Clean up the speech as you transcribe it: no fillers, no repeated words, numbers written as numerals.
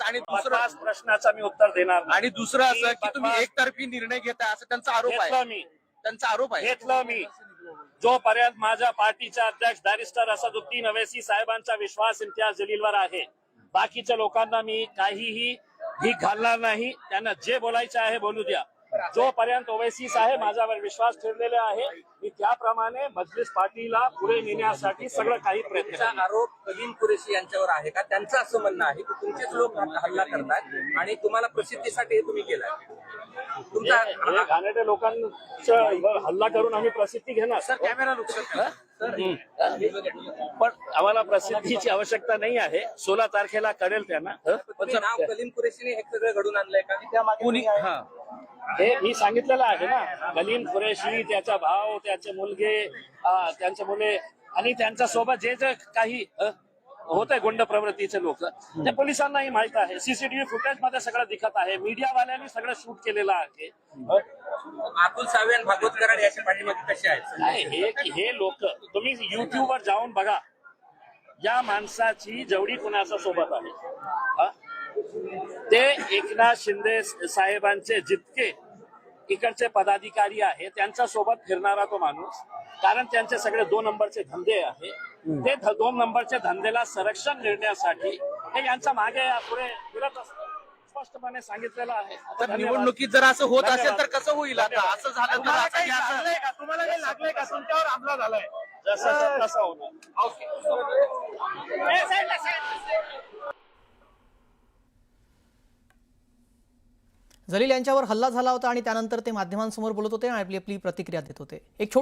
आणि दुसरा प्रश्नाचा मी उत्तर देणार नाही. आणि दुसरं असं की तुम्ही एकतर्फी निर्णय घेताय असं त्यांचा आरोप आहे. त्यांचा आरोप आहे. घेतलं मी जोपर्यंत माझ्या पार्टीचे अध्यक्ष बॅरिस्टर असदुद्दीन अवैसी साहेबांचा विश्वास इम्तियाज जलीलवर आहे, बाकीच्या लोकांना मी काहीही भीक घालणार नाही. त्यांना जे बोलायचं आहे बोलू द्या. जोपर्यंत ओवैसी साहेब माझ्यावर विश्वास ठेवलेले आहे, मी त्याप्रमाणे मजलिस पार्टीला पुढे नेण्यासाठी सगळं काही प्रयत्न करेन. आरोप कलीम कुरेशी यांच्यावर आहे का? त्यांचं असं म्हणणं आहे की तुमचेच लोक हल्ला करतात आणि तुम्हाला प्रसिद्धीसाठी हे तुम्ही केलाय. तुमचा हे घाणेरड्या लोकांचं हल्ला करून आम्ही प्रसिद्धी घेणार. सर कॅमेरा नुकसान पण आम्हाला प्रसिद्धीची आवश्यकता नाही आहे. 16 तारखेला कळेल त्यांना. नाव कलीम कुरेशीने हे सगळं घडून आणलंय का? कुणी हे मी सांगितलेलं आहे ना, कलीम कुरेशी, त्याचा भाव, त्याचे मुलगे, त्यांचे मुले आणि त्यांच्या सोबत जे जे काही होत आहे गुंड प्रवृत्तीचे लोक, ते पोलिसांनाही माहित आहे. सीसीटीव्ही फुटेज मध्ये सगळं दिसत आहे. मीडियावाल्यांनी सगळं शूट केलेलं आहे. अतुल सावे आणि भागवत कराड याच्या पाठीमागे कसे आहेत? हे लोक तुम्ही युट्यूबवर जाऊन बघा. या माणसाची जेवढी कुणाच्या सोबत आहे, ते एकनाथ शिंदे साहेबांचे जितके इकडचे पदाधिकारी आहेत त्यांच्या सोबत फिरणारा तो माणूस. कारण त्यांचे सगळे 2 नंबरचे धंदे आहे. ते 2 नंबरचे धंदेला संरक्षण देण्यासाठी हे यांच्या मागे पुढे फिरत असतात. स्पष्टपणे सांगितलेलं आहे. तर निवडणुकीत जर असं होत असेल तर कसं होईल? आता असं झालं तर तुम्हाला काही लागलंय का? तुमच्यावर हमला झालाय जसं तसं होणार. जलील यांच्यावर हल्ला झाला होता आणि त्यानंतर ते माध्यमांसमोर बोलत होते आणि आपली प्रतिक्रिया देत होते. एक